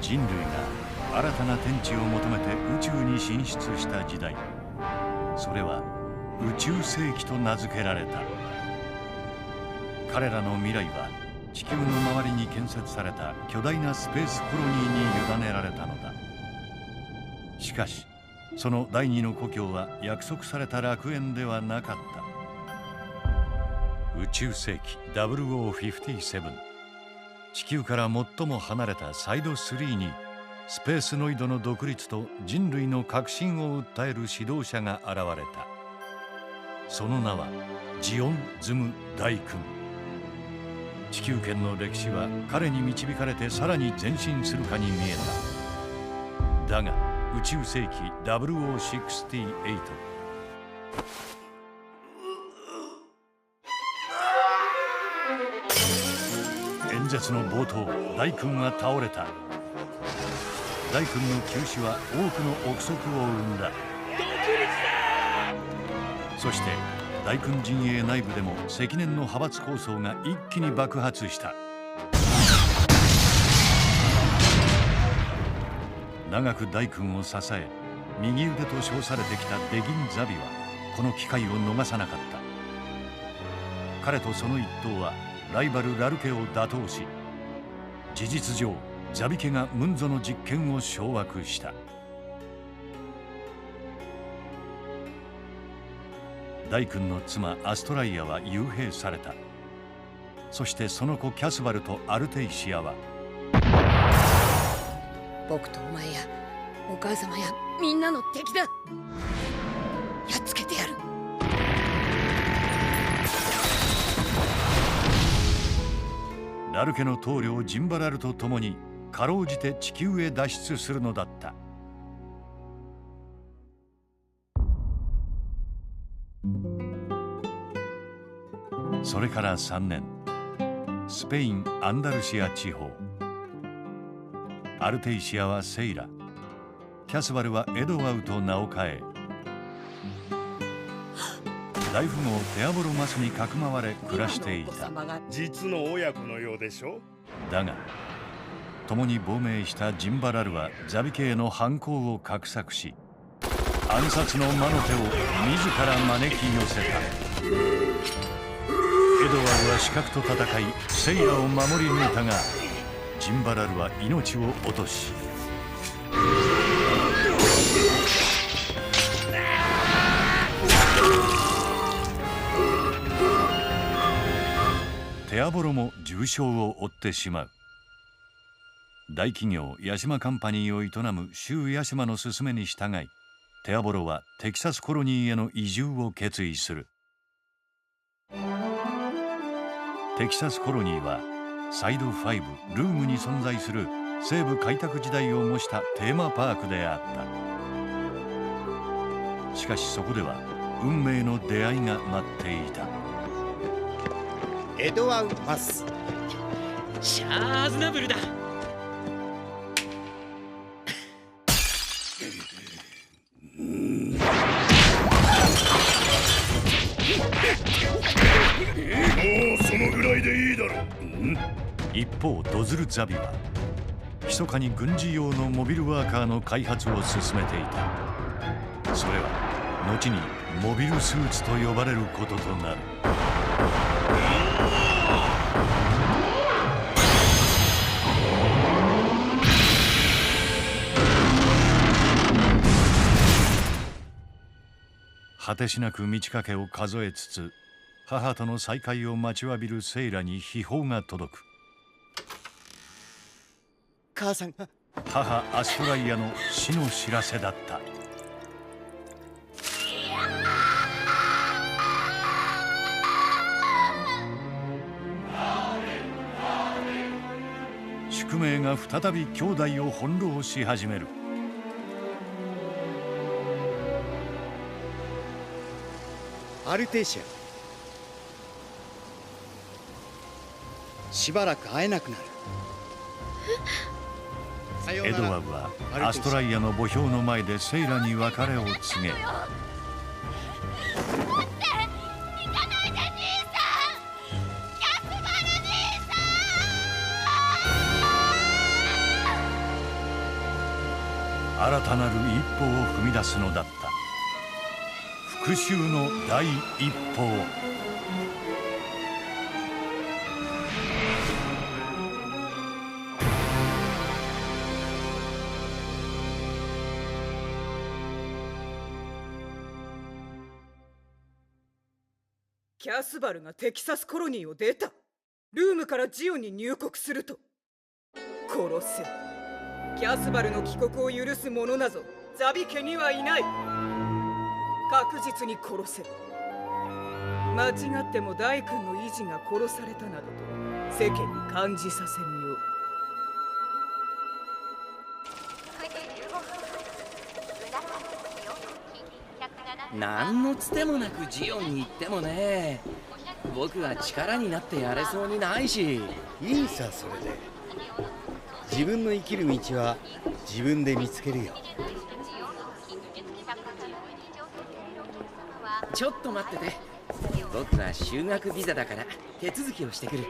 人類が新たな天地を求めて宇宙に進出した時代、それは宇宙世紀と名付けられた。彼らの未来は地球の周りに建設された巨大なスペースコロニーに委ねられたのだ。しかしその第二の故郷は約束された楽園ではなかった。宇宙世紀0057、地球から最も離れたサイド3にスペースノイドの独立と人類の革新を訴える指導者が現れた。その名はジオン・ズム大君。地球圏の歴史は彼に導かれてさらに前進するかに見えた。だが宇宙世紀0068、演説の冒頭、大君は倒れた。大君の急死は多くの憶測を生んだ。そして大君陣営内部でも積年の派閥抗争が一気に爆発した。長く大君を支え右腕と称されてきたデギン・ザビはこの機会を逃さなかった。彼とその一党はライバルラル家を打倒し、事実上ザビ家がムンゾの実権を掌握した。大君の妻アストライアは幽閉された。そしてその子キャスバルとアルテイシアは、僕とお前やお母様やみんなの敵だ。やっつけてやる。ラル家の棟梁ジンバラルと共にかろうじて地球へ脱出するのだった。それから3年、スペイン・アンダルシア地方。アルテイシアはセイラ、キャスバルはエドワウと名を変え、大富豪テアボロマスにかくまわれ暮らしていた。実の親子のようでしょ。だが共に亡命したジンバラルはザビ家への反抗を画策し、暗殺の魔の手を自ら招き寄せた。エドワルは刺客と戦いセイラを守り抜いたが、ジンバラルは命を落とし、テアボロも重傷を負ってしまう。大企業ヤシマカンパニーを営むシュウ・ヤシマの勧めに従い、テアボロはテキサスコロニーへの移住を決意する。テキサスコロニーはサイド5ルームに存在する西部開拓時代を模したテーマパークであった。しかしそこでは運命の出会いが待っていた。エドワウ・マス。シャーズナブルだ。もうそのぐらいでいいだろう。一方ドズル・ザビは密かに軍事用のモビルワーカーの開発を進めていた。それは後にモビルスーツと呼ばれることとなる。果てしなく満ち欠けを数えつつ母との再会を待ちわびるセイラに秘宝が届く。母さんが。母アストライアの死の知らせだった。宿命が再び兄弟を翻弄し始める。アルテイシア、しばらく会えなくなる。エドワーはアストライアの墓標の前でセイラに別れを告げ、新たなる一歩を踏み出すのだった。復讐の第一歩を。キャスバルがテキサスコロニーを出た。ルームからジオンに入国すると。殺せ。キャスバルの帰国を許す者なぞザビ家にはいない。確実に殺せ。間違ってもダイ君の維持が殺されたなどと世間に感じさせんよう。何のつてもなくジオンに行ってもね、僕は力になってやれそうにないし。いいさ、それで。自分の生きる道は自分で見つけるよ。ちょっと待ってて。僕は修学ビザだから手続きをしてくる。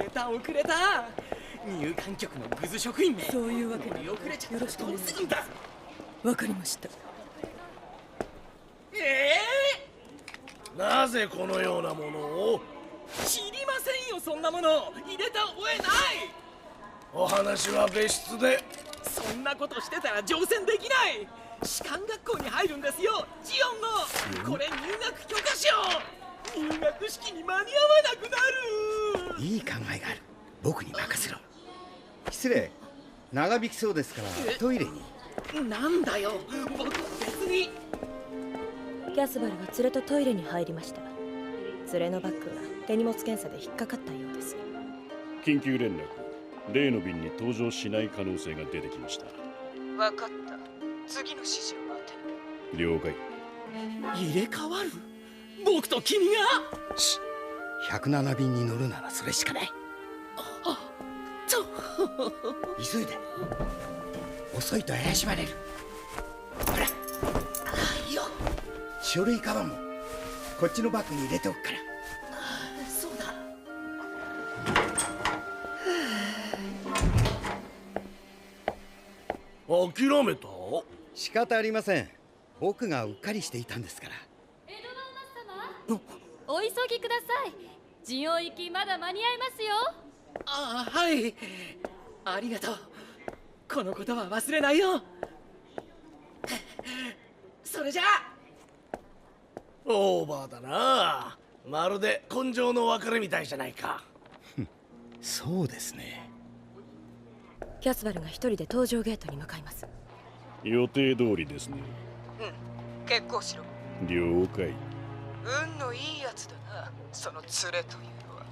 遅れた。入管局のグズ職員め。そういうわけに遅れちゃよろしくお願いします。どうするんだ。わかりました。なぜこのようなものを？知りませんよ、そんなもの入れた覚えない。お話は別室で。そんなことしてたら乗船できない。士官学校に入るんですよ、ジオンの。これ入学許可証。入学式に間に合わなくなる。いい考えがある。僕に任せろ。失礼。長引きそうですからトイレに。なんだよ、僕別に。キャスバルが連れとトイレに入りました。連れのバッグが手荷物検査で引っかかったようです。緊急連絡。例の便に搭乗しない可能性が出てきました。わかった。次の指示を待て。了解。入れ替わる？僕と君が107便に乗るならそれしかない。急いで。遅いと怪しまれる。ほら、書類カバンもこっちのバッグに入れておくから。そうだ。諦めた？仕方ありません。僕がうっかりしていたんですから。エドワンマス様、お急ぎください。ジオン行きまだ間に合いますよ。ああ、はい、ありがとう。このことは忘れないよ。それじゃあ。オーバーだな。まるで根性の別れみたいじゃないか。そうですね。キャスバルが一人で搭乗ゲートに向かいます。予定通りですね。結構しろ。了解。運のいいやつだな、その連れというのは。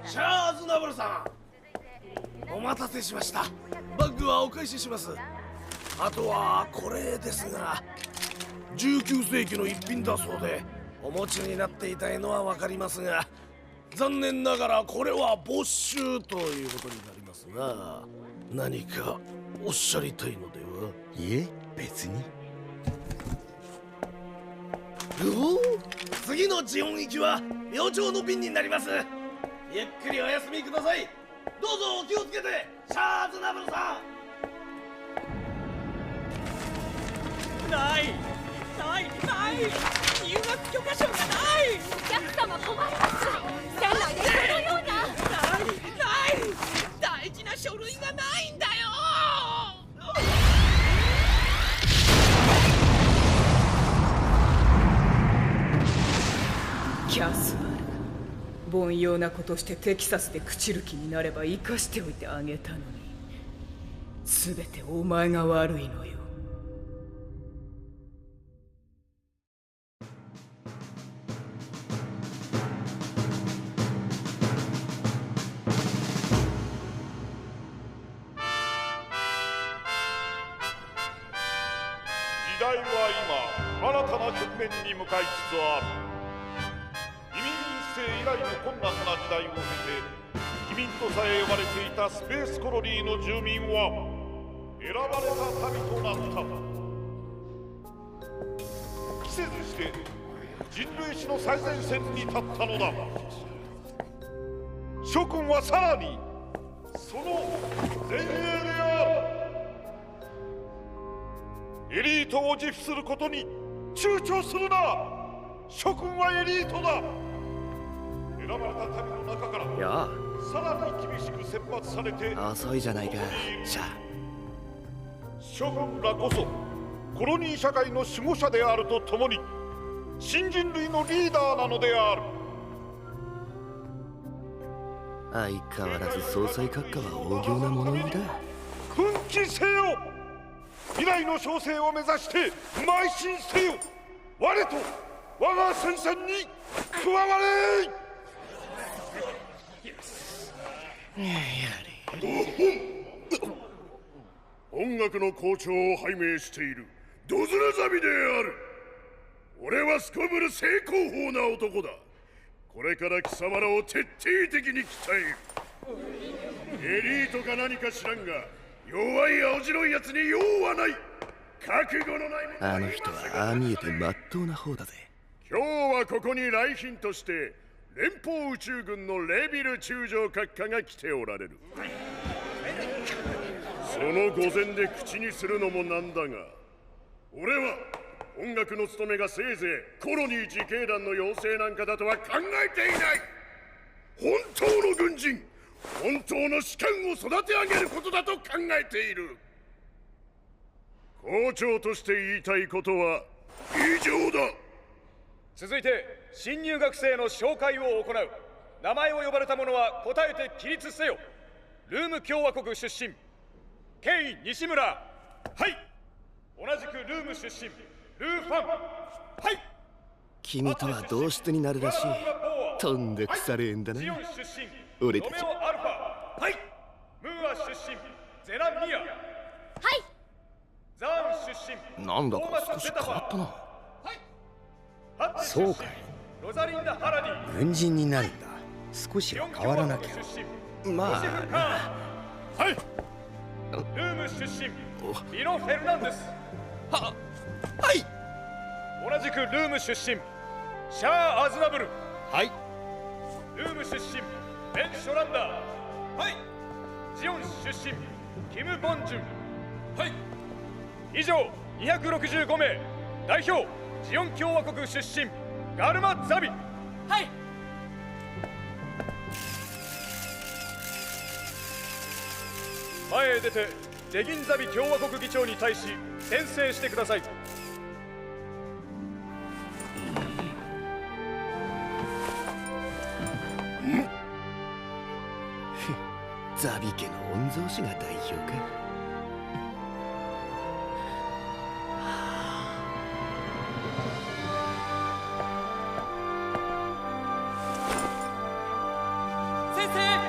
シャーズナブルさん、お待たせしました。バッグはお返しします。あとはこれですが、19世紀の一品だそうで、お持ちになっていたいのはわかりますが、残念ながらこれは没収ということになりますが、何かおっしゃりたいのでは？いえ、別に。次のジオン行きは明朝の便になります。ゆっくりお休みください。どうぞお気をつけて、シャーズナブルさん。ない入学許可証がない。お客様困ります。船内でそのような。ない大事な書類がないんだよ。キャスバル、凡庸なことしてテキサスで朽ちる気になれば生かしておいてあげたのに、全てお前が悪いのよ。時代は今新たな局面に向かいつつある。移民世以来の困難な時代を経て移民とさえ呼ばれていたスペースコロニーの住民は選ばれた民となった。期せずして人類史の最前線に立ったのだ。諸君はさらにその前衛である。エリートを自負することに躊躇するな。諸君はエリートだ。選ばれた民の中からやあ、さらに厳しく選抜されて遅いじゃないかシャ。諸君らこそコロニー社会の守護者であるとともに新人類のリーダーなのである。相変わらず総裁閣下は大行な物言いだ。奮起せよ。未来の昌盛を目指して邁進せよ。我と我が戦線に加われ。音楽の校長を拝命しているドズラザビである。俺はすこぶる正攻法な男だ。これから貴様らを徹底的に鍛える。エリートか何か知らんが弱い青白いやつに用はない。覚悟のないあの人はああ見えてまっとうな方だぜ。今日はここに来賓として連邦宇宙軍のレビル中将閣下が来ておられる。その御前で口にするのもなんだが、俺は音楽の務めがせいぜいコロニー自警団の要請なんかだとは考えていない。本当の軍人、本当の士官を育て上げることだと考えている。校長として言いたいことは以上だ。続いて新入学生の紹介を行う。名前を呼ばれた者は答えて起立せよ。ルーム共和国出身ケイ・西村。はい。同じくルーム出身ルー・ファン。はい。君とは同室になるらしい。とんで腐れ縁だな。俺たち。ロメオ・アルファ。はい。ムーア出身ゼラ・ミア。はい。ザーン出身なんだか少し変わったな。そうかい。ロザリンダ・ハラディ。軍人になるんだ。少しは変わらなきゃ。まあはい。ルーム出身ビノ・フェルナンデス。はい。同じくルーム出身シャア・アズナブル。はい。ルーム出身ベン・ショランダー。はい。ジオン出身キム・ボンジュン。はい。以上265名。代表ジオン共和国出身ガルマ・ザビ。はい。前へ出てデギンザビ共和国議長に対し宣誓してください。ザビ家の御曹司が代表か。先生。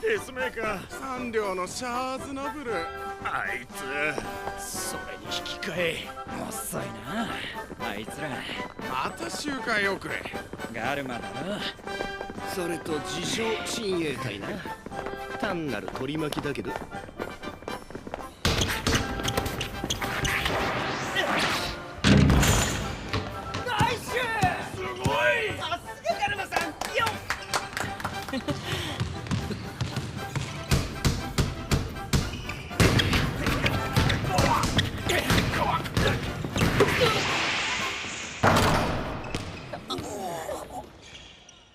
ペースメーカー3両のシャーズナブル。あいつそれに引き換え遅いなあいつら。また周回遅れ。ガルマだろ。それと自称親衛隊な。単なる取り巻きだけど。ナイス。すごい。さすがガルマさんよ。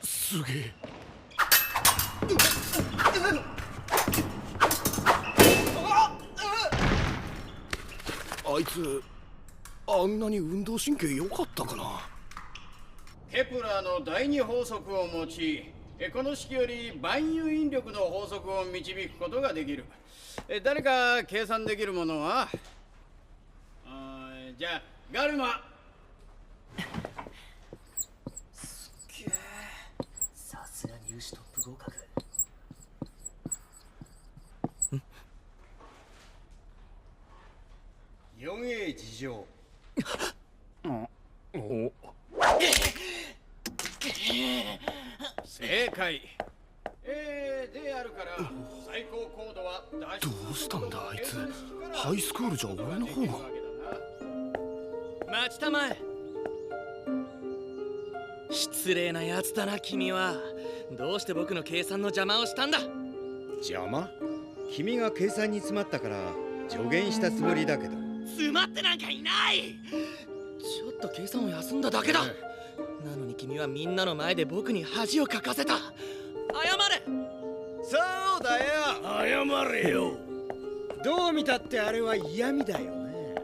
すげえ。あいつあんなに運動神経良かったかな。ケプラーの第二法則を用いこの式より万有引力の法則を導くことができる。誰か計算できるものは？じゃあガルマ。すっげえ、さすが入試トップ合格。4A 事情。お正解。であるから最高高度はどうしたんだあいつ。ハイスクールじゃ俺の方が。待ちたまえ。失礼なやつだな君は。どうして僕の計算の邪魔をしたんだ。邪魔？君が計算に詰まったから助言したつもりだけど。詰まってなんかいない。ちょっと計算を休んだだけだ。なのに君はみんなの前で僕に恥をかかせた。謝れ。そうだよ。謝れよ。どう見たってあれは嫌味だよね。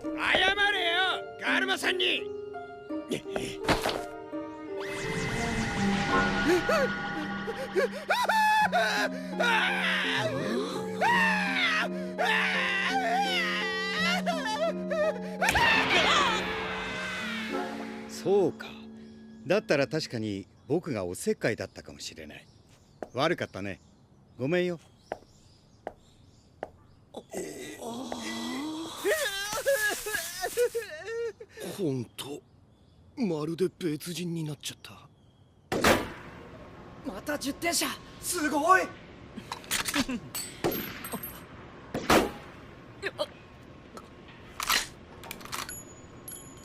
謝れよ、ガルマさんに。そうか。だったら確かに僕がおせっかいだったかもしれない。悪かったね。ごめんよ。ほんとまるで別人になっちゃった。また10点者。すごい。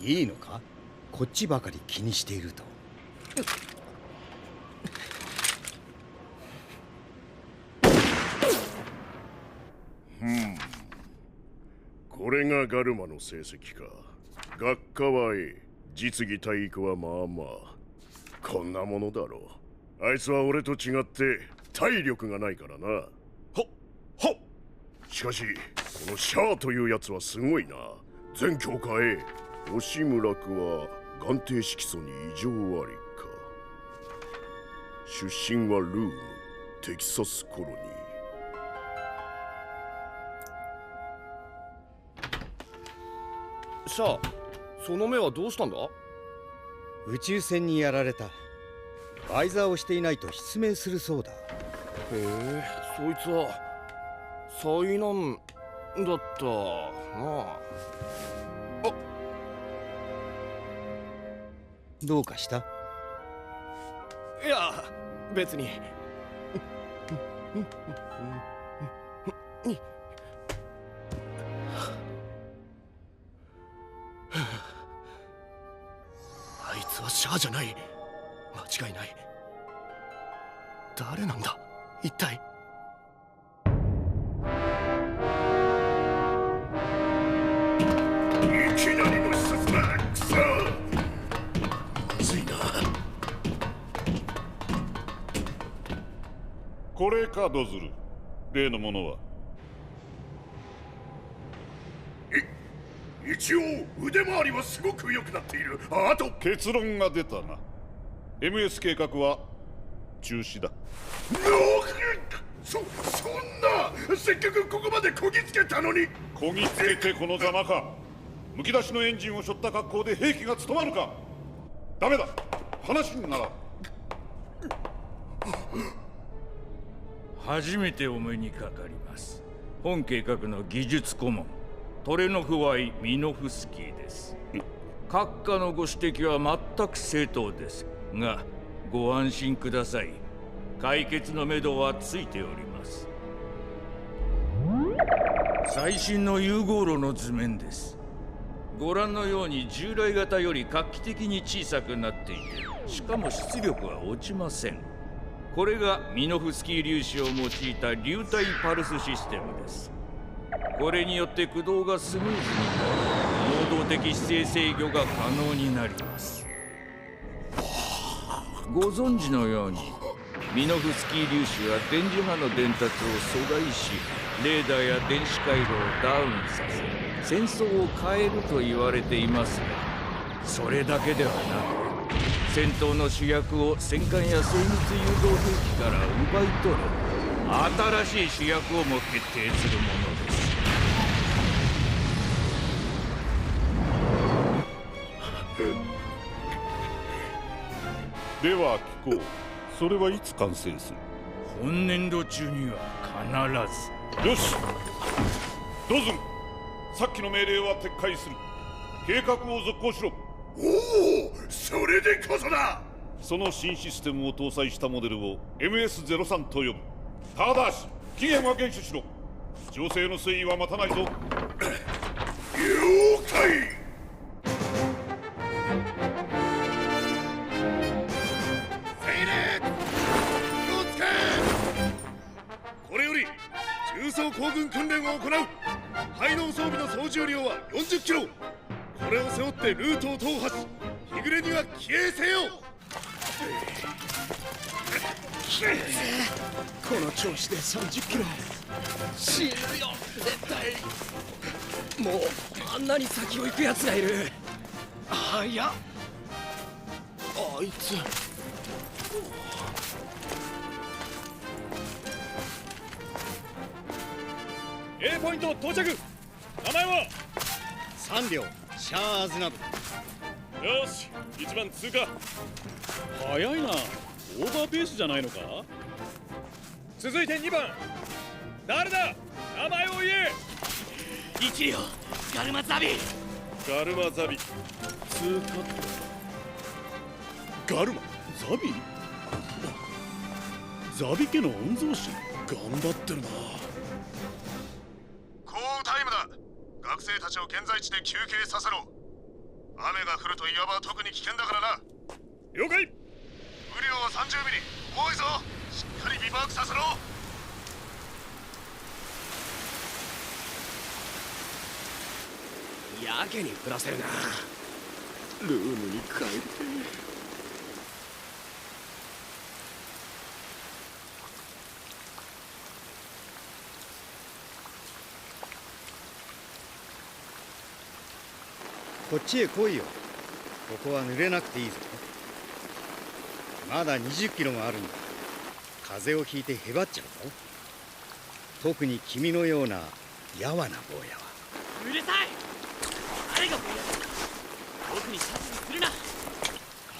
いいのか？こっちばかり気にしていると。これがガルマの成績か。学科は A、実技体育はまあまあ。こんなものだろう。あいつは俺と違って体力がないからな。はっしかしこのシャアというやつはすごいな。全教科 A、押村区は眼底色素に異常ありか。出身はルーム、テキサスコロニー。シャア、その目はどうしたんだ？宇宙船にやられた。バイザーをしていないと失明するそうだ。へえ、そいつは災難だったなあ。どうかした？いや、別に。あいつはシャアじゃない。間違いない。誰なんだ一体。いきなりの視察だ。くそ。まずいな。これかドズル。例のものは。一応腕回りはすごく良くなっている。あと結論が出たな。MS 計画は中止だ。そんな、せっかくここまでこぎつけたのに。こぎつけてこのざまか。むき出しのエンジンを背負った格好で兵器が務まるか。ダメだ、話にならん。初めてお目にかかります。本計画の技術顧問トレノフワイ・ミノフスキーです。閣下のご指摘は全く正当ですが、ご安心ください。解決のめどはついております。最新の融合炉の図面です。ご覧のように従来型より画期的に小さくなっていて、しかも出力は落ちません。これがミノフスキー粒子を用いた流体パルスシステムです。これによって駆動がスムーズに能動的姿勢制御が可能になります。ご存知のようにミノフスキー粒子は電磁波の伝達を阻害し、レーダーや電子回路をダウンさせ戦争を変えると言われていますが、それだけではなく戦闘の主役を戦艦や精密誘導兵器から奪い取る新しい主役をも決定するものです。では聞こう。それはいつ完成する？本年度中には必ず。よし、どうする？さっきの命令は撤回する。計画を続行しろ。おお、それでこそだ。その新システムを搭載したモデルを MS-03 と呼ぶ。ただし期限は厳守しろ。情勢の推移は待たないぞ。了解。これより重装行軍訓練を行う。背嚢装備の総重量は40キロ。これを背負ってルートを踏破し、日暮れには帰営せよ。この調子で30キロ死ぬよ絶対。もうあんなに先を行くやつがいる。あ、いやあいつ。A ポイント到着。名前は3両シャア・アズナブ。よし、1番通過。早いな、オーバーペースじゃないのか。続いて2番、誰だ、名前を言え。1両ガルマザビ。ガルマザビ通過。ガルマザビ？ザビ家の御曹司、頑張ってるな。降雨タイムだ。学生たちを現在地で休憩させろ。雨が降ると岩場は特に危険だからな。了解。雨量は30ミリ。多いぞ。しっかりビバークさせろ。やけに降らせるな。ルームに帰りてえ。こっちへ来いよ。ここは濡れなくていいぞ。まだ20キロもあるんだ。風邪をひいてへばっちゃうぞ。特に君のようなやわな坊やは。うるさい。誰が坊やだ。僕に指図するな。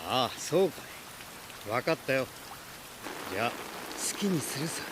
ああ、そうかい。分かったよ。じゃあ好きにするさ。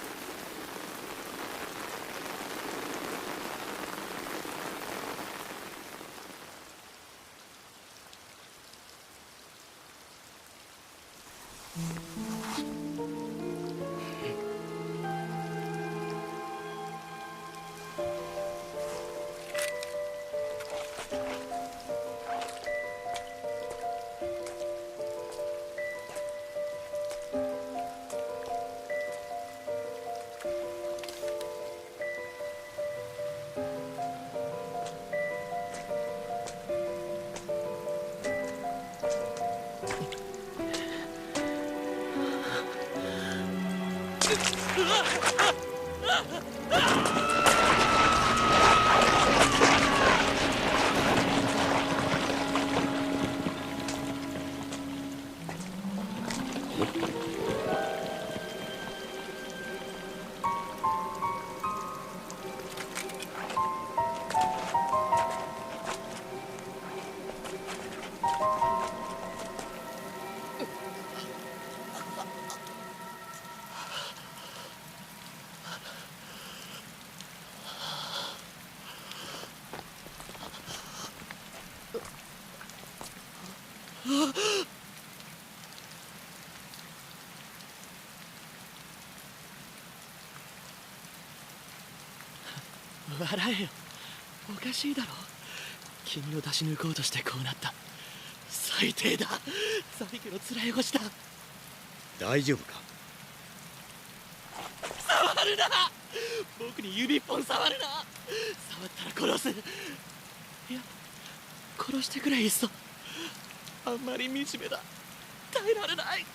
笑えよ。おかしいだろ。君を出し抜こうとしてこうなった。最低だ。ザビ家のつらい星だ。大丈夫か？触るな。僕に指一本触るな。触ったら殺す。いや、殺してくれいっそ。あんまり惨めだ。耐えられない。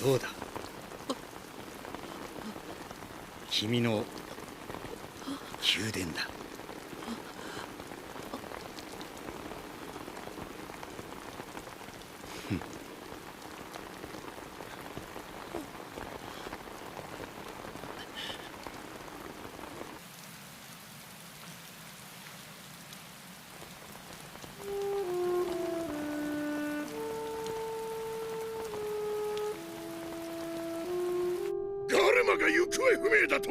どうだ、君の宮殿だ。ガルマが行方不明だと。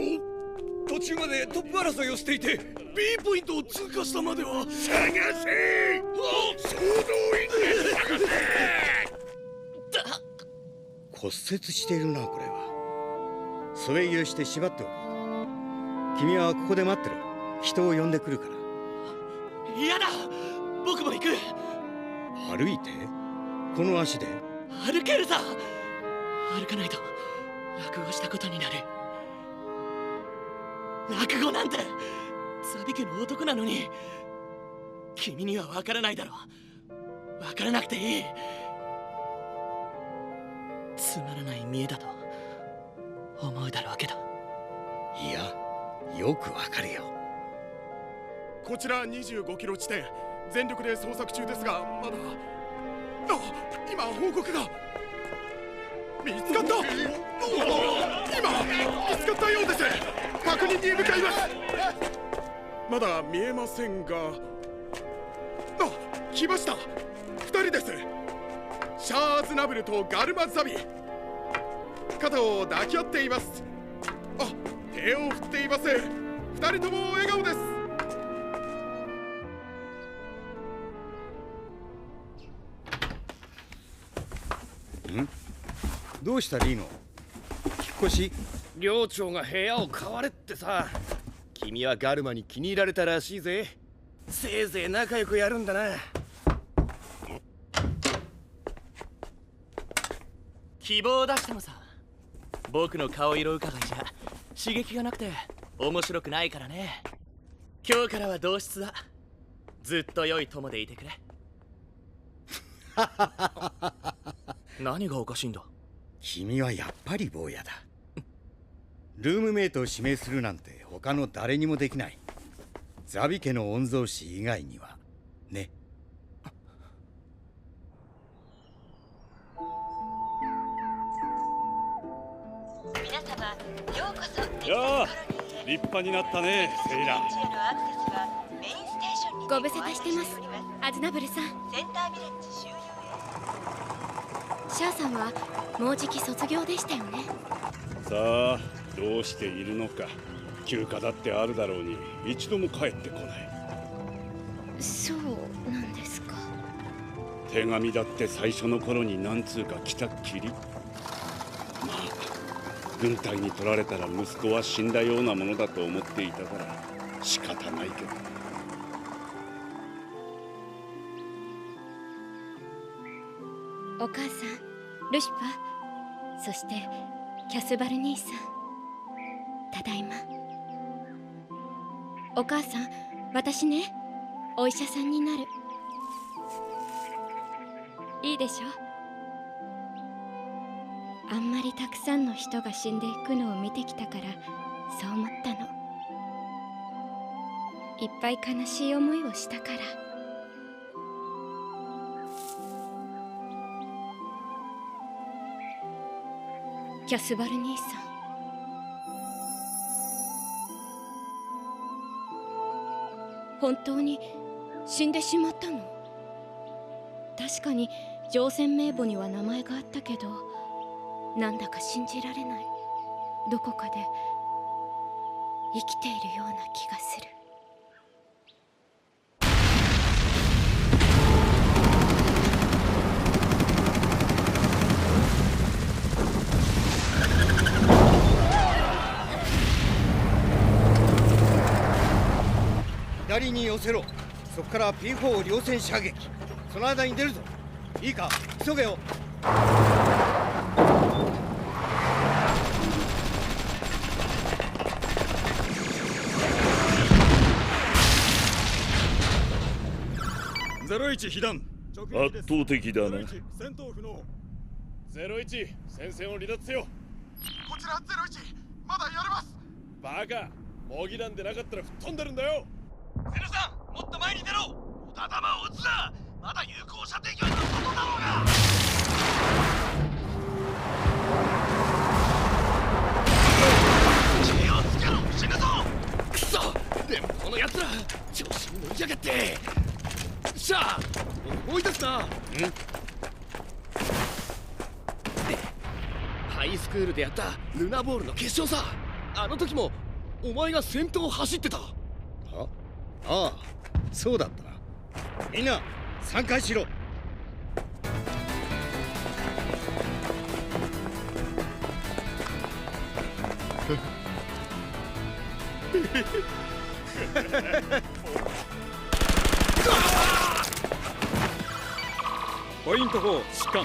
途中までトップ争いをしていて B ポイントを通過したまでは。探せ総動員で探せ。骨折しているな、これは。添え木をして縛っておく。君はここで待ってろ。人を呼んでくるから。嫌だ、僕も行く。歩いて？この足で？歩けるさ。歩かないと落語したことになる。落語なんてザビ家の男なのに。君には分からないだろう。分からなくていい。つまらない見栄だと思うだろうけど。いや、よくわかるよ。こちら25キロ地点、全力で捜索中ですが、まだ。今報告が見つかった。今見つかったようです。確認に向かいます。まだ見えませんが、来ました。2人です。シャーズナブルとガルマザビ。肩を抱き合っています。手を振っています。2人とも笑顔です。どうしたリーノ？引っ越し？寮長が部屋を買われってさ。君はガルマに気に入られたらしいぜ。せいぜい仲良くやるんだな。希望を出してもさ、僕の顔色伺いじゃ刺激がなくて面白くないからね。今日からは同室だ。ずっと良い友でいてくれ。何がおかしいんだ？君はやっぱり坊やだ。ルームメイトを指名するなんて他の誰にもできない。ザビ家の御曹司以外にはね。皆様、ようこそ。やあ、立派になったね、セイラ。ご無沙汰してます、アズナブルさん。センタービレッジ周遊へ。シャアさんはもうじき卒業でしたよね。さあ、どうしているのか。休暇だってあるだろうに一度も帰ってこない。そうなんですか。手紙だって最初の頃に何通か来たっきり。まあ軍隊に取られたら息子は死んだようなものだと思っていたから仕方ないけど。お母さん、ルシファー、そしてキャスバル兄さん、ただいま。お母さん、私ね、お医者さんになる。いいでしょ？あんまりたくさんの人が死んでいくのを見てきたからそう思ったの。いっぱい悲しい思いをしたから。キャスバル兄さん、本当に死んでしまったの？確かに乗船名簿には名前があったけど、なんだか信じられない。どこかで生きているような気がする。左に寄せろ。そこから P4 両戦射撃。その間に出るぞ。いいか、急げよ。01被弾。圧倒的だな。戦闘不能。01、戦線を離脱せよ。こちら01、まだやれます。バカ、模擬弾でなかったら吹っ飛んでるんだよ。ゼルさん、もっと前に出ろ。小田玉を撃つな。まだ有効射程距離の外だろうが。気をつけろ、死ぬぞ。くそ、連邦のやつら調子に乗りやがって。しゃあ、思い出すな。ハイスクールでやったルナボールの決勝さ。あの時もお前が先頭を走ってた。ああ、そうだったな。みんな参加しろ。ポイント4、疾患。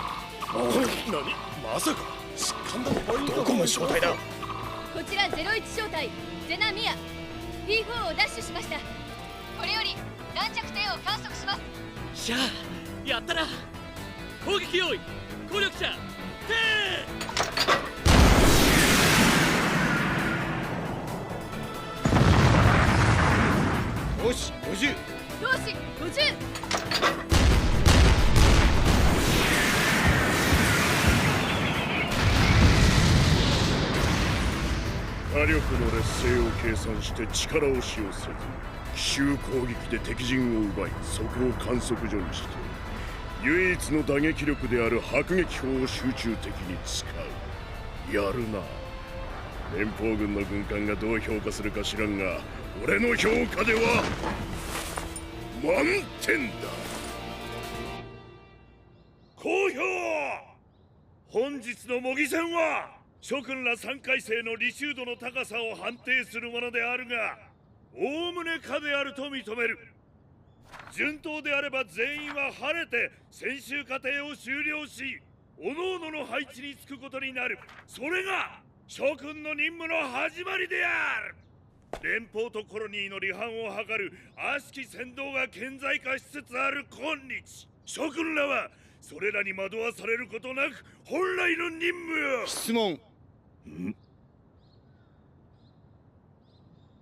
何？まさか疾患だ。どこの正体だ？こちら01正体ゼナミア P4 をダッシュしました。これより弾着点を観測します。しゃあ、やったな。攻撃用意、攻力者よし、50。同志50。火力の劣勢を計算して力を使用せず、奇襲攻撃で敵陣を奪い、そこを観測所にして唯一の打撃力である迫撃砲を集中的に使う。やるな。連邦軍の軍艦がどう評価するか知らんが、俺の評価では満点だ。好評。本日の模擬戦は諸君ら3回生の履修度の高さを判定するものであるが、おおむね可であると認める。順当であれば全員は晴れて戦習過程を終了し、各々の配置につくことになる。それが諸君の任務の始まりである。連邦とコロニーの離反を図る悪しき扇動が顕在化しつつある今日、諸君らはそれらに惑わされることなく本来の任務を。質問。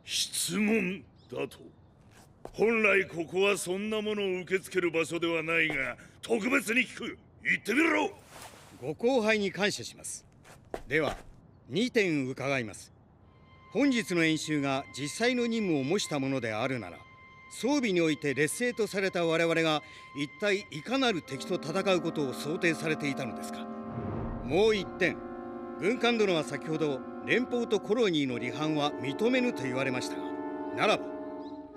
質問だと？本来ここはそんなものを受け付ける場所ではないが、特別に聞く。言ってみろ。ご後輩に感謝します。では2点伺います。本日の演習が実際の任務を模したものであるなら、装備において劣勢とされた我々が一体いかなる敵と戦うことを想定されていたのですか？もう1点、軍艦殿は先ほど連邦とコロニーの離反は認めぬと言われましたが、ならば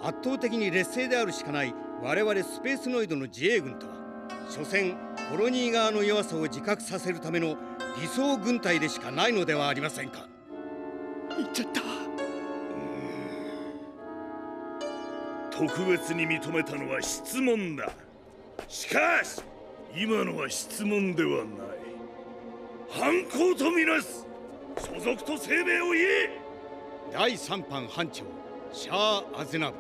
圧倒的に劣勢であるしかない我々スペースノイドの自衛軍とは、所詮コロニー側の弱さを自覚させるための理想軍隊でしかないのではありませんか？言っちゃった。特別に認めたのは質問だ。しかし今のは質問ではない、反抗とみなす。所属と声明を言え。第3班班長シャア・アズナブ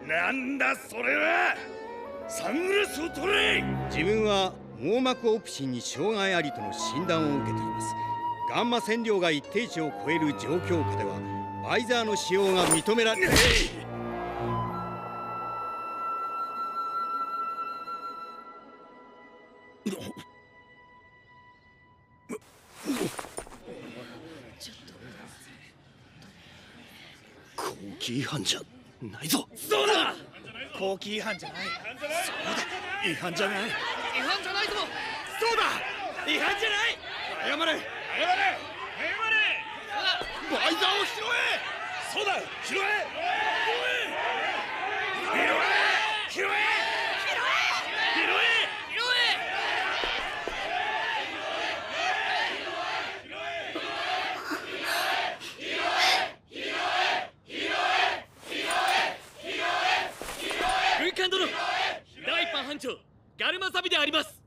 ル。なんだそれは。サングラスを取れ。自分は網膜オプシンに障害ありとの診断を受けています。ガンマ線量が一定値を超える状況下ではバイザーの使用が認められない。後期違反じゃないぞ。そうだ。後期違反じゃない。そうだ、違反じゃない。違反じゃないぞ。そうだ、違反じゃない。謝れ、謝れ、謝れ。バイザーを拾え。そうだ、拾え。拾え。拾え。拾え。軍艦殿、第一班班長ガルマサビであります。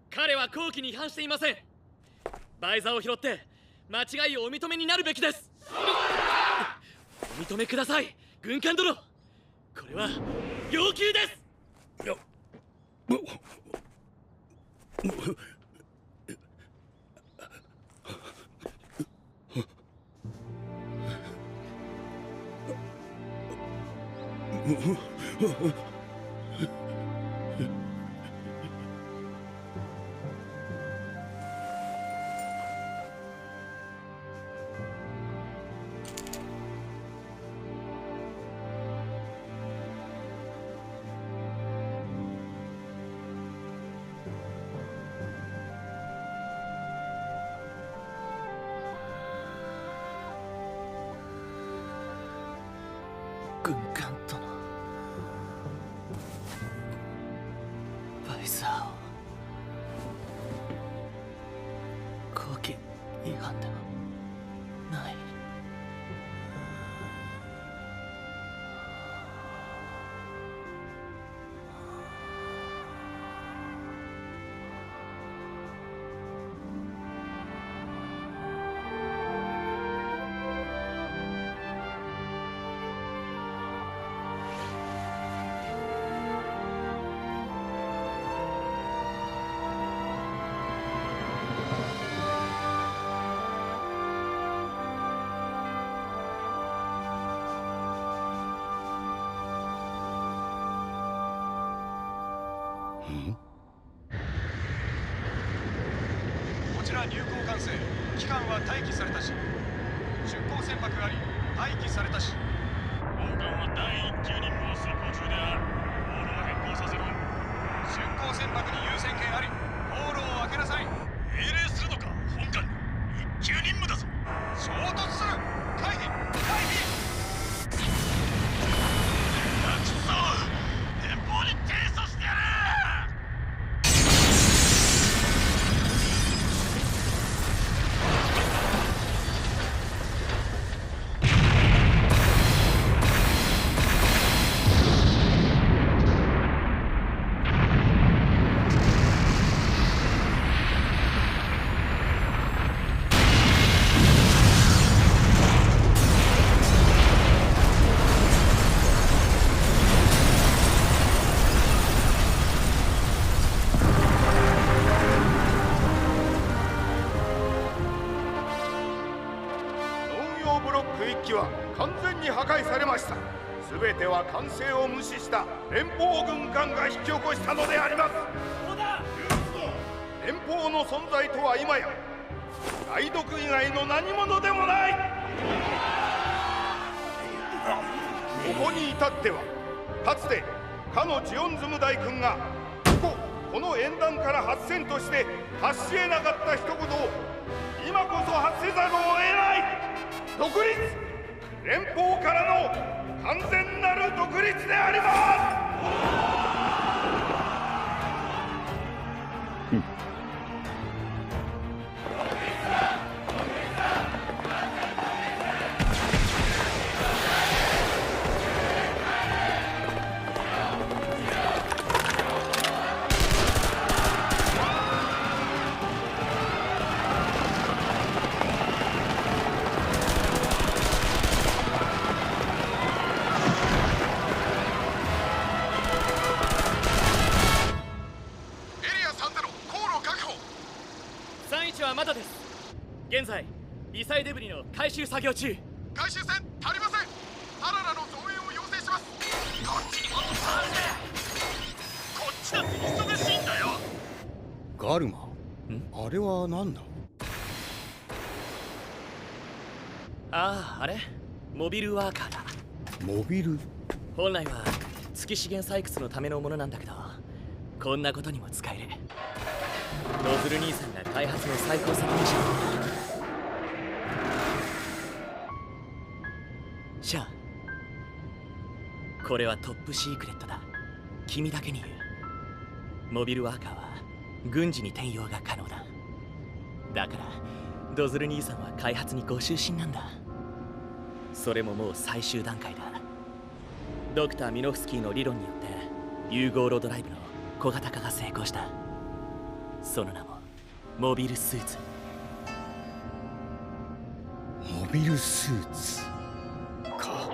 彼は後期に違反していません。バイザーを拾って間違いをお認めになるべきです。お認めください、軍艦殿。軍艦殿、第一班班長ガルマサビであります。彼は後期に違反していません。バイザーを拾って間違いをお認めになるべきです。お認めください、軍艦殿。軍艦殿、第一班班長ガルマサビであります。彼は後期に違反していません。バイザーを拾って間違いをお認めになるべきです。これは要求です。軍艦とのバイザーを後期違反ではない。こちら入港管制、機関は待機されたし、出港船舶あり、待機されたし。本艦は第1級任務を遂行中である。航路を変更させろ。出港船舶に優先権あり、航路を開けなさい。命令するのか、本艦。1級任務だぞ。衝突する。回避、回避。くそ、前方に提訴してやれ。全ては管制を無視した連邦軍艦が引き起こしたのであります。連邦の存在とは今や海賊以外の何者でもない。ここに至ってはかつてかのジオンズム大君がこの演壇から発せんとして発し得なかった一言を今こそ発せざるを得ない。独立、連邦からの完全なる独立であります。現在微細デブリの回収作業中。回収船足りません。アララの増援を要請します。こっちにもっと回るね。こっちだって忙しいんだよ。ガルマ、あれは何だ。ああ、あれモビルワーカーだ。モビル。本来は月資源採掘のためのものなんだけど、こんなことにも使える。ノズル兄さんが開発の最高責任者だ。シャア、これはトップシークレットだ。君だけに言う。モビルワーカーは軍事に転用が可能だ。だからドズル兄さんは開発にご執心なんだ。それももう最終段階だ。ドクター・ミノフスキーの理論によって融合ロードライブの小型化が成功した。その名もモビルスーツ。モビルスーツか。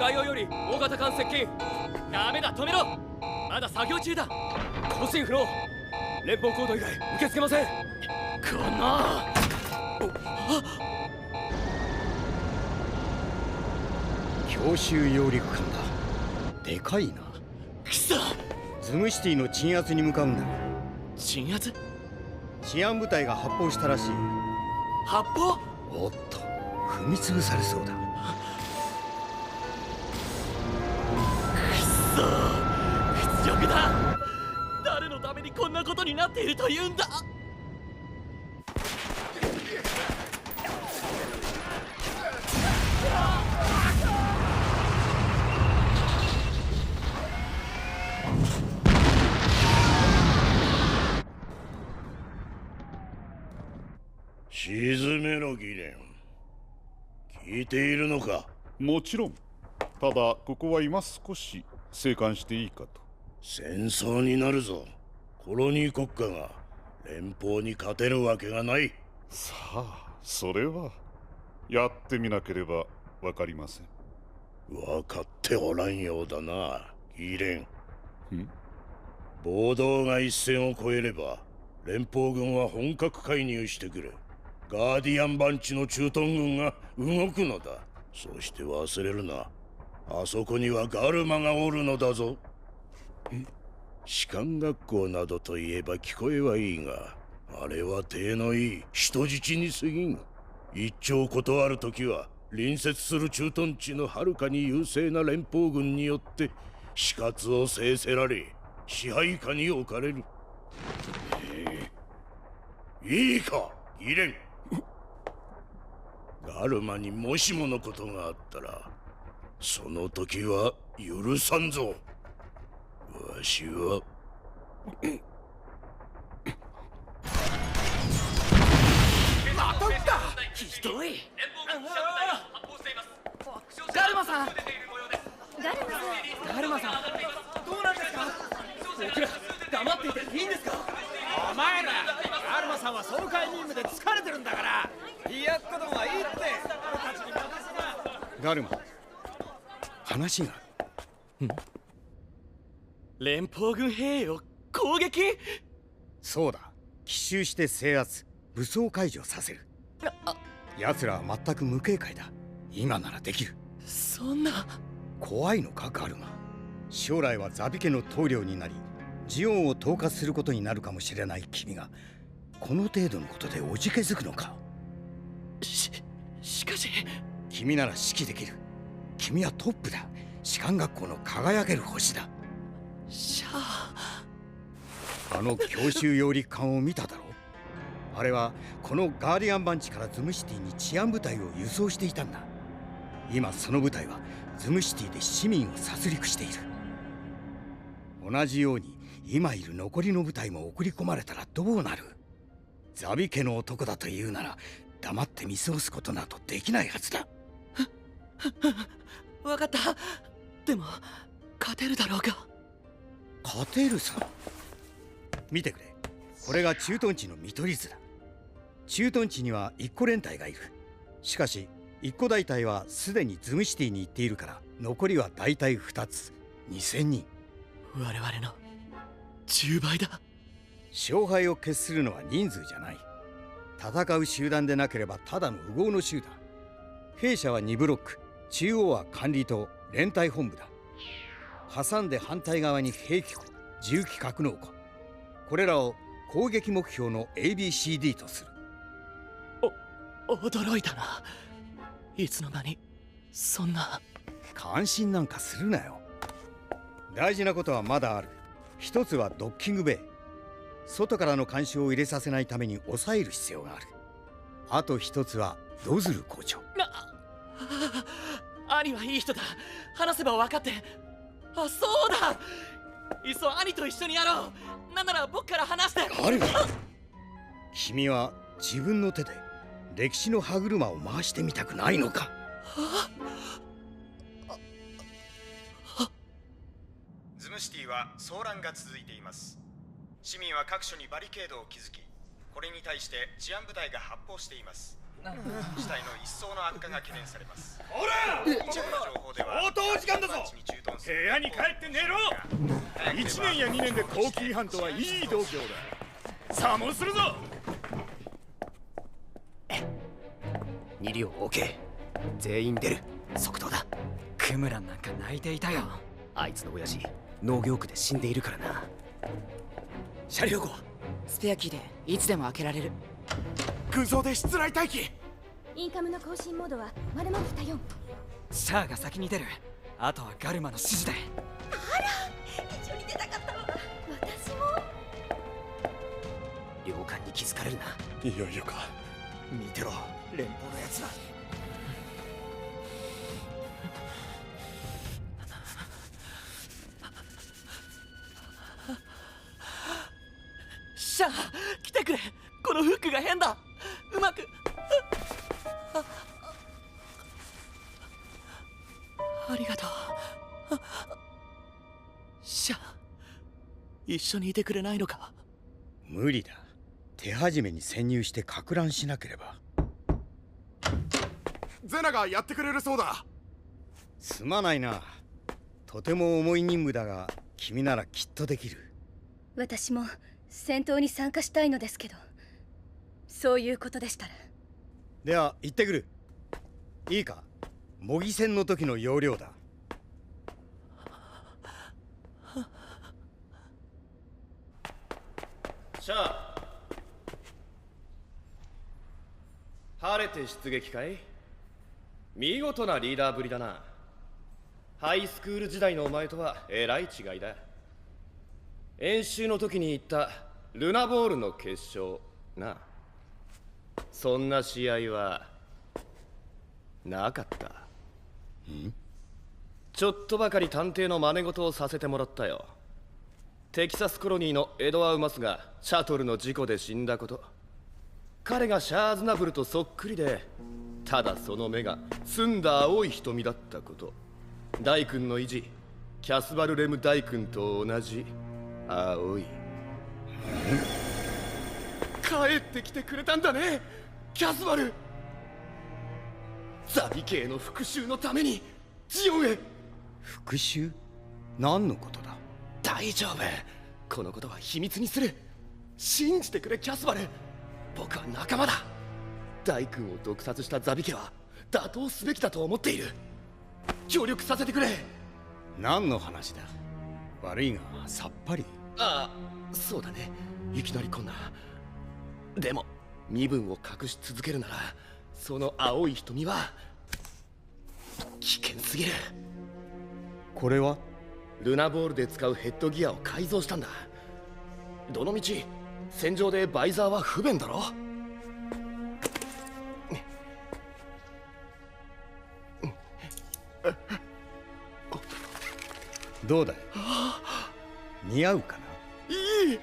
外洋より大型艦接近。ダメだ、止めろ。まだ作業中だ。交信不能。連邦コード以外受け付けません。この強襲揚陸艦だ。でかいな。くそ。ズムシティの鎮圧に向かうんだ。鎮圧？治安部隊が発砲したらしい。発砲？おっと、踏み潰されそうだ。くそ、屈辱だ。誰のためにこんなことになっているというんだ。沈めろギレン。聞いているのか？もちろん。ただここは今少し静観していいかと。戦争になるぞ。コロニー国家が連邦に勝てるわけがない。さあ、それはやってみなければわかりません。分かっておらんようだな、ギレン。暴動が一線を越えれば連邦軍は本格介入してくる。ガーディアン番地の駐屯軍が動くのだ。そして忘れるな、あそこにはガルマがおるのだぞ。士官学校などといえば聞こえはいいが、あれは体のいい人質に過ぎん。一丁断るときは隣接する駐屯地のはるかに優勢な連邦軍によって死活を制せられ支配下に置かれる。いいかギレン。ガルマにもしものことがあったらその時は許さんぞ。わしはまた撃った。ひどい。ガルマさん。ガルマさん、どうなんですか？僕ら黙っていていいんですか？お前ら、ガルマさんは総会任務で疲れてるんだから、いやっことはいいって。俺たちに任せな。ガルマ、話が。連邦軍兵を攻撃？そうだ、奇襲して制圧、武装解除させる。奴らは全く無警戒だ。今ならできる。そんな。怖いのかガルマ。将来はザビ家の棟梁になりジオンを統括することになるかもしれない君がこの程度のことでおじけづくのか。しかし君なら指揮できる。君はトップだ。士官学校の輝ける星だ。シャア。あの強襲揚陸艦を見ただろう。あれはこのガーディアン番地からズムシティに治安部隊を輸送していたんだ。今その部隊はズムシティで市民を殺戮している。同じように今いる残りの部隊も送り込まれたらどうなる？ザビ家の男だというなら黙って見過ごすことなどできないはずだ。わかった。でも勝てるだろうか？勝てるさ。見てくれ、これが駐屯地の見取り図だ。駐屯地には一個連隊がいる。しかし一個大隊はすでにズムシティに行っているから残りは大体2つ、2000人。我々の10倍だ。勝敗を決するのは人数じゃない。戦う集団でなければただの烏合の集団。兵舎は2ブロック、中央は管理棟、連隊本部だ。挟んで反対側に兵器庫、重機格納庫。これらを攻撃目標の ABCD とする。驚いたな。いつの間にそんな。感心なんかするなよ。大事なことはまだある。一つはドッキングベイ。外からの干渉を入れさせないために抑える必要がある。あと一つはドズル校長。兄はいい人だ。話せば分かって。あ、そうだ。いっそ兄と一緒にやろう。なんなら僕から話して。ガルマ、君は自分の手で歴史の歯車を回してみたくないのか？ズムシティは騒乱が続いています。市民は各所にバリケードを築き、これに対して治安部隊が発砲しています。事態の一層の悪化が懸念されます。ほら、一部の情報では相当時間だぞ。部屋に帰って寝ろ。1年や2年で交通違反とはいい度胸だ。サモンするぞ。2両置け。全員出る。即答だ。クムランなんか泣いていたよ。あいつの親父農業区で死んでいるからな。車両庫はスペアキーでいつでも開けられる。軍曹で室内待機。インカムの更新モードは丸まった4。シャアが先に出る。あとはガルマの指示で。あら、一緒に出たかったわ。私も。領艦に気づかれるな。いよいよか。見てろ、連邦のやつら。シャア、来てくれ。このフックが変だ。うまく。ありがとう。シャア、一緒にいてくれないのか。無理だ。手始めに潜入してか乱しなければ。ゼナがやってくれるそうだ。すまないな。とても重い任務だが君ならきっとできる。私も戦闘に参加したいのですけど、そういうことでしたら。では行ってくる。いいか、模擬戦の時の要領だ。シャア、晴れて出撃かい。見事なリーダーぶりだな。ハイスクール時代のお前とはえらい違いだ。演習の時に言ったルナボールの決勝な。そんな試合はなかった。ちょっとばかり探偵の真似事をさせてもらったよ。テキサスコロニーのエドワウマスがシャトルの事故で死んだこと。彼がシャアーズナブルとそっくりで、ただその目が澄んだ青い瞳だったこと。大君の意地、キャスバル・レム大君と同じ青い。帰ってきてくれたんだね、キャスバル。ザビ家への復讐のためにジオンへ。復讐？何のことだ？大丈夫、このことは秘密にする。信じてくれキャスバル。僕は仲間だ。大君を毒殺したザビ家は打倒すべきだと思っている。協力させてくれ。何の話だ？悪いがさっぱり。ああ、そうだね。いきなりこんな。でも身分を隠し続けるなら、その青い瞳は危険すぎる。これはルナボールで使うヘッドギアを改造したんだ。どのみち戦場でバイザーは不便だろ。どうだい？似合うかな？いい、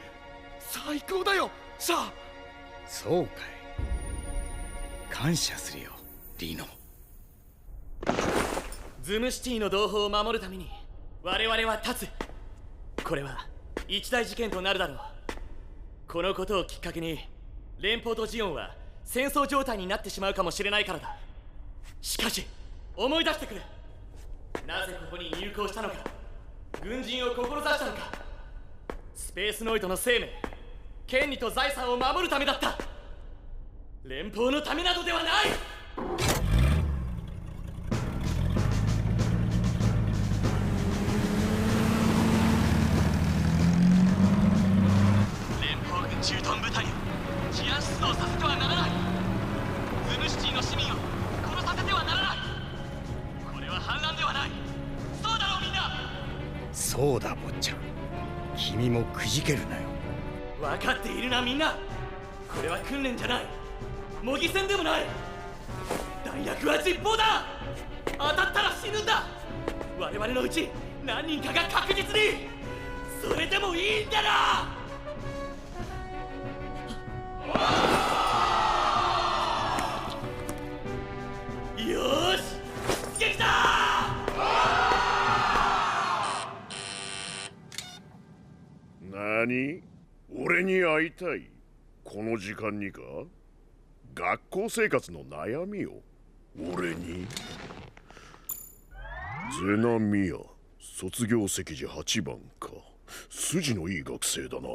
最高だよシャア。そうかい。感謝するよリノ。ズムシティの同胞を守るために我々は立つ。これは一大事件となるだろう。このことをきっかけに連邦とジオンは戦争状態になってしまうかもしれないからだ。しかし思い出してくれ。なぜここに入港したのか、軍人を志したのか。スペースノイドの生命、権利と財産を守るためだった。連邦のためなどではない。連邦軍駐屯部隊を治安出動させてはならない。ズムシティの市民を殺させてはならない。これは反乱ではない。そうだろうみんな。そうだ坊ちゃん、君もくじけるなよ。分かっているなみんな。これは訓練じゃない、模擬戦でもない。弾薬は実砲だ。当たったら死ぬんだ。我々のうち何人かが確実に。それでもいいんだな。よーし、出撃だ。何？俺に会いたい？この時間にか？学校生活の悩みを俺に？ゼナミヤ、卒業席次8番か。筋のいい学生だな。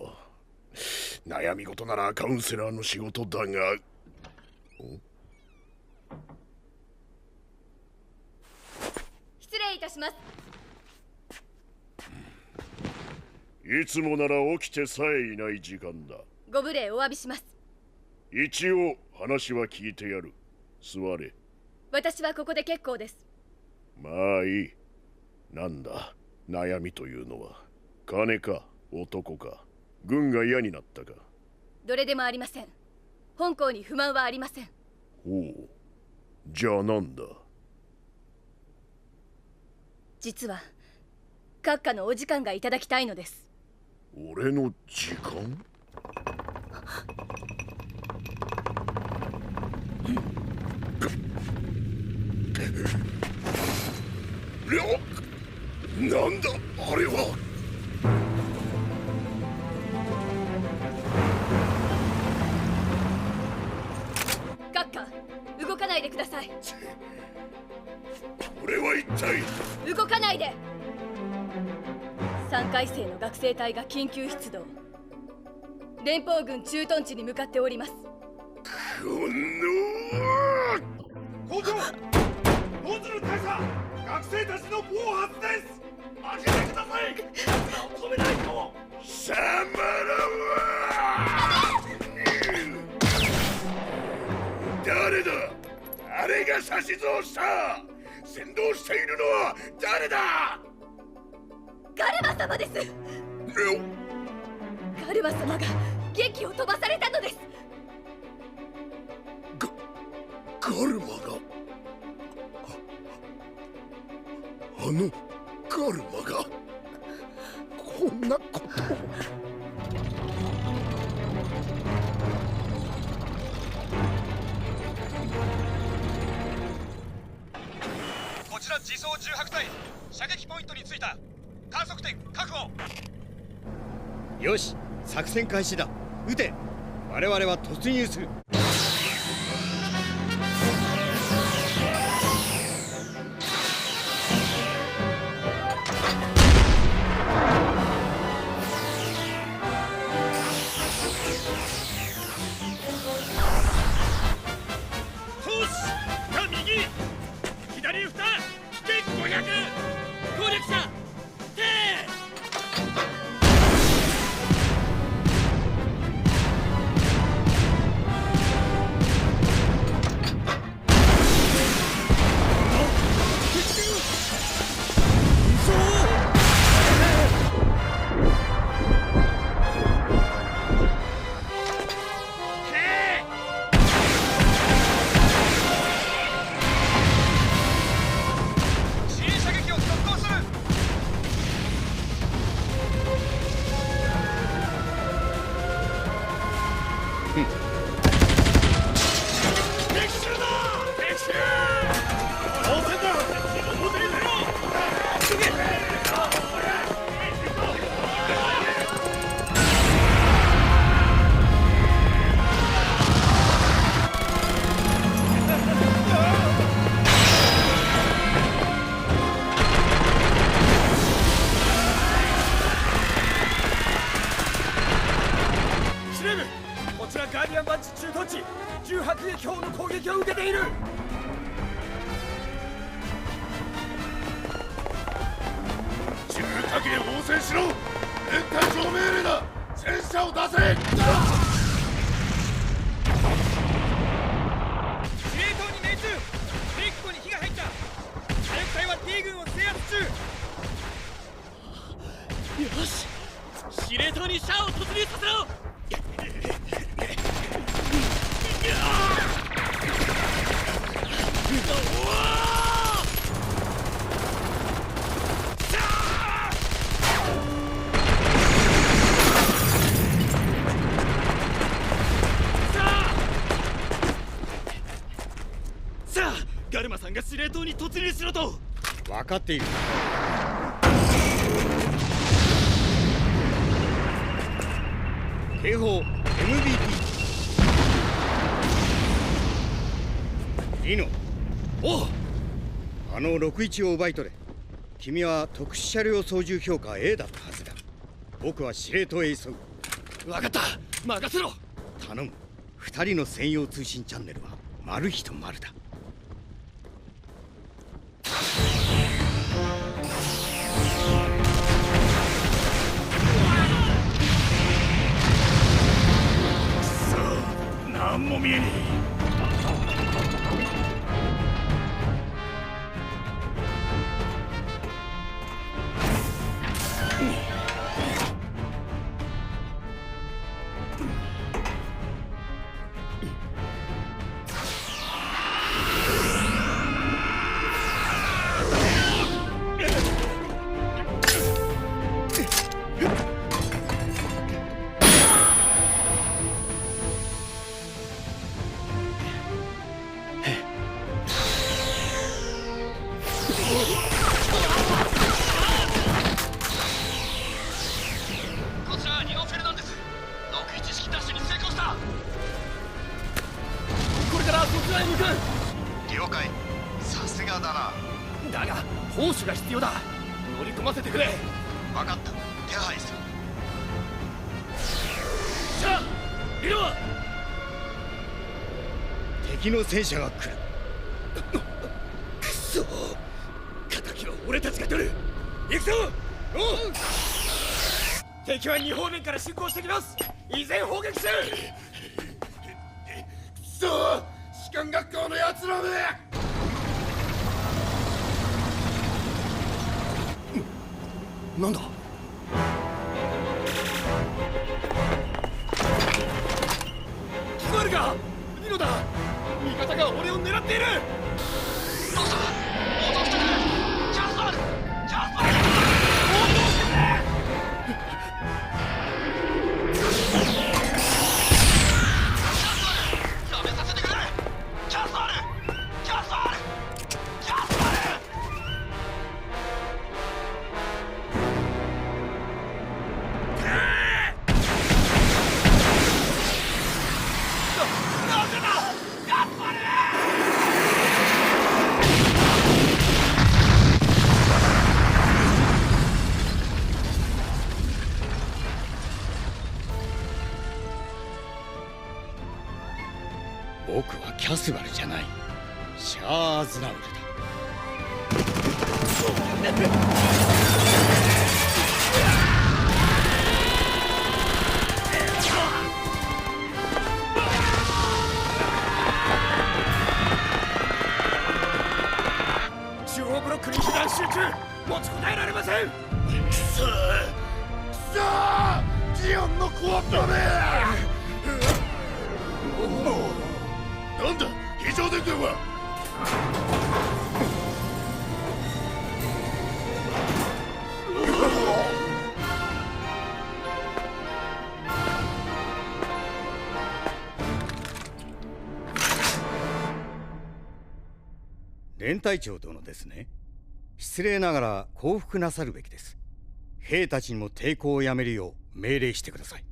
悩み事ならカウンセラーの仕事だが。失礼いたします。いつもなら起きてさえいない時間だ。ご無礼お詫びします。一応話は聞いてやる。座れ。私はここで結構です。まあいい。なんだ悩みというのは。金か男か、軍が嫌になったか。どれでもありません。本校に不満はありません。ほう。じゃあなんだ？実は閣下のお時間がいただきたいのです。俺の時間？なんだあれは。閣下、動かないでください。これは一体。動かないで。3回生の学生隊が緊急出動。連邦軍駐屯地に向かっております。この校長、ノズル大佐、学生たちの暴発です。開けてください。奴らを止めないと。サマラは誰だ？あれが指図をした。先導しているのは誰だ？ガルマ様です。ガルマ様が劇を飛ばされたのです。ガルマが、あのガルマがこんなことを。こちら自走18隊、射撃ポイントに着いた。観測点確保。よし、作戦開始だ。撃て。我々は突入する。ガルマさんが司令塔に突入しろと。分かっている。警報 MVP リノ。おう。あの61を奪い取れ。君は特殊車両操縦評価 A だったはずだ。僕は司令塔へ急ぐ。分かった、任せろ。頼む。2人の専用通信チャンネルはマルヒとマルだ。何も見えねえ。了解。さすがだな。だが砲手が必要だ。乗り込ませてくれ。分かった。手配する。さあ、リノ。敵の戦車が来る。くそ。敵は俺たちが取る。行くぞ。おう。敵は2方面から進行してきます。依然砲撃する。くそ。士官学校のやつらめ。なんだ。聞こえるか。リノだ。味方が俺を狙っている。どうした。応答してくれ。チャンスある。チャンスある。応答してくれ。やめさせてくれ。チャンスある。チャンスある。チャンスある。なぜだ。やっぱり。僕はキャスバルじゃない。シャア・アズナブルだ。中央ブロックに避難集中。持ちこたえられません。くそー。ジオンのコアットめ。なんだ非常電源は。連隊長殿ですね。失礼ながら降伏なさるべきです。兵たちにも抵抗をやめるよう命令してください。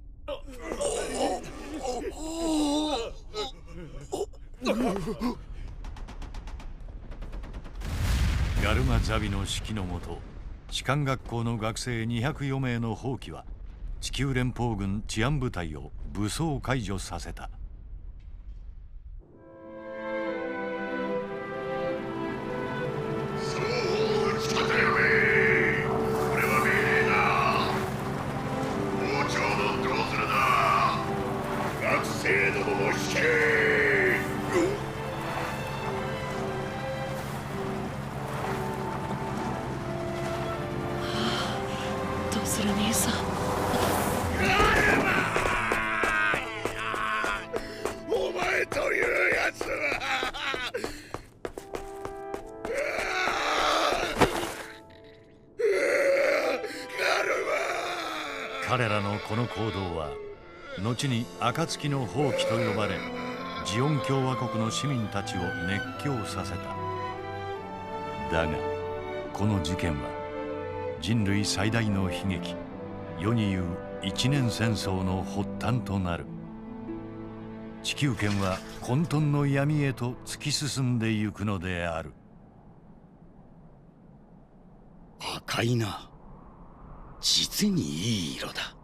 ガルマ・ザビの指揮のもと、士官学校の学生204名の蜂起は地球連邦軍治安部隊を武装解除させた。どうする兄さん。お前というやつは。彼らのこの行動は後に暁の蜂起と呼ばれ、ジオン共和国の市民たちを熱狂させた。だがこの事件は人類最大の悲劇、世に言う一年戦争の発端となる。地球圏は混沌の闇へと突き進んでゆくのである。赤いな。実にいい色だ。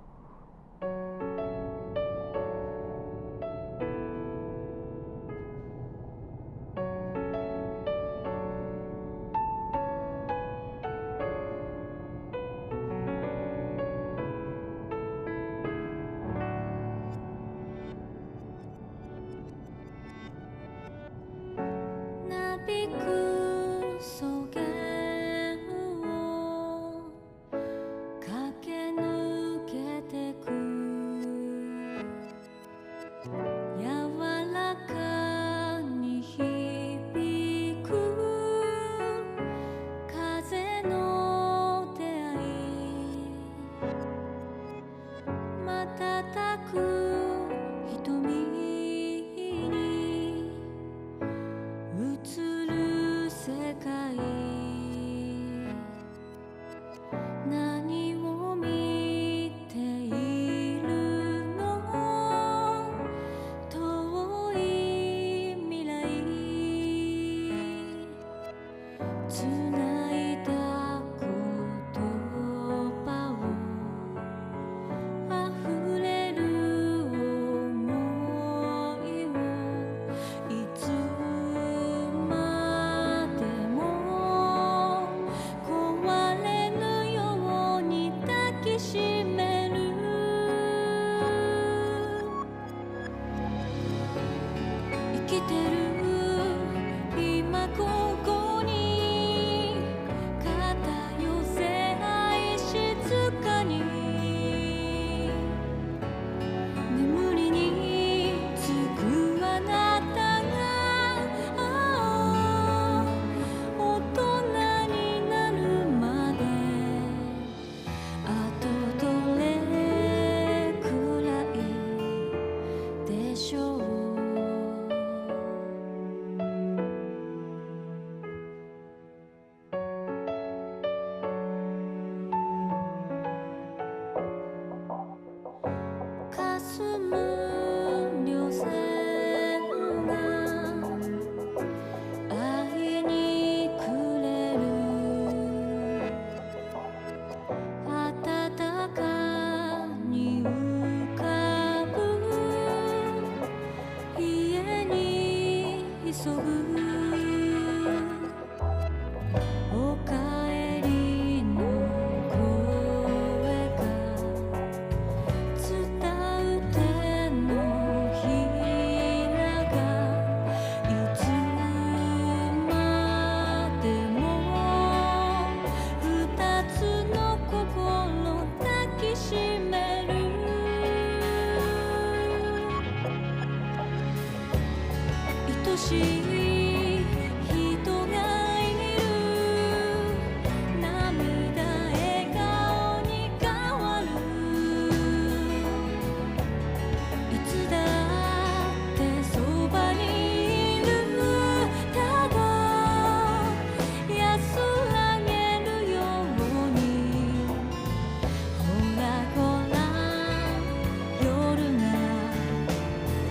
夜が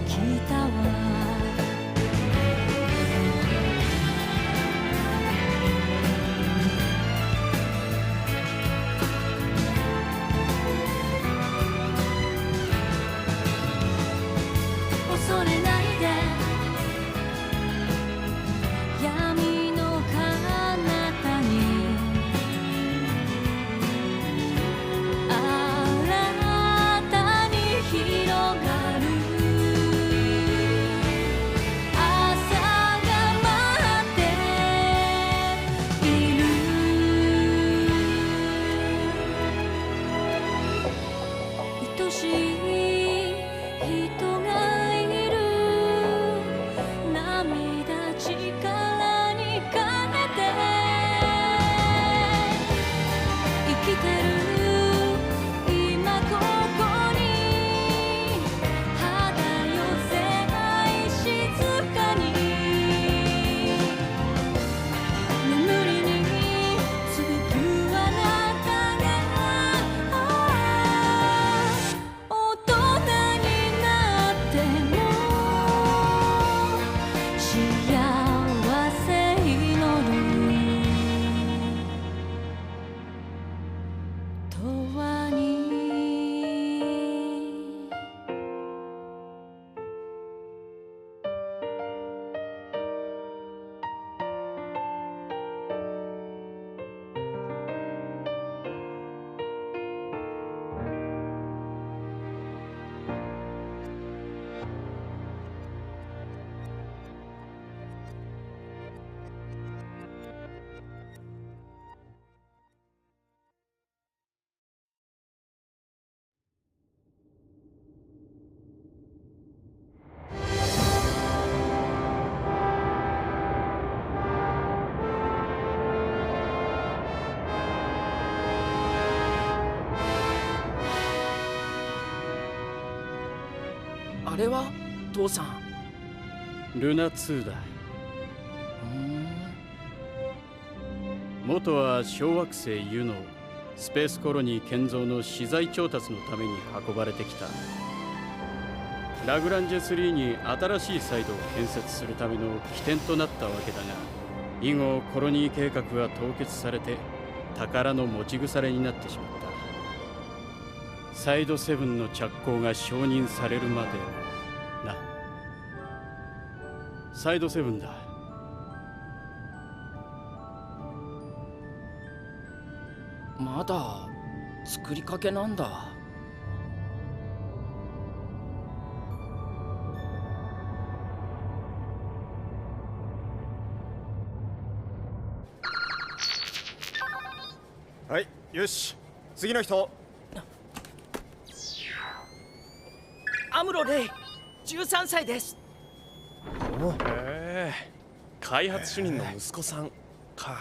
来たわ。せ祈る永遠にあれは父さん。ルナ2だ。元は小惑星ユノスペースコロニー建造の資材調達のために運ばれてきた。ラグランジェ3に新しいサイドを建設するための起点となったわけだが、以後コロニー計画は凍結されて宝の持ち腐れになってしまった。サイド7の着工が承認されるまでな。サイド7だ。まだ作りかけなんだ。はい、よし、次の人。アムロレイ、13歳です。おへえ、開発主任の息子さんか。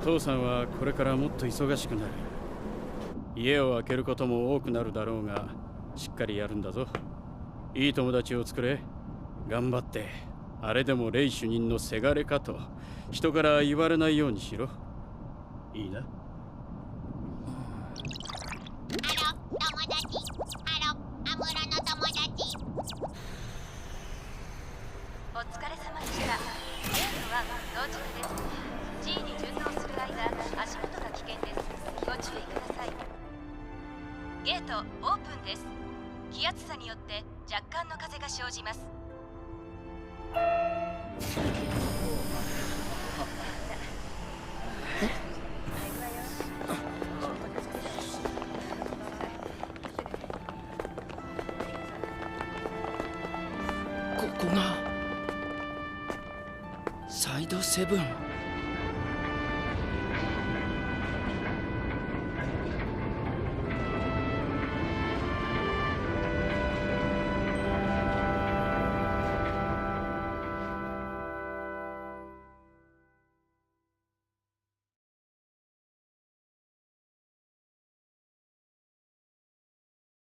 父さんはこれからもっと忙しくなる。家を空けることも多くなるだろうが、しっかりやるんだぞ。いい友達を作れ。頑張って、あれでもレイ主任のせがれかと人から言われないようにしろ。いいな。お疲れ様でした。ゲーム1到着です。G に順応する間、足元が危険です。ご注意ください。ゲートオープンです。気圧差によって若干の風が生じます。ここがサイド7。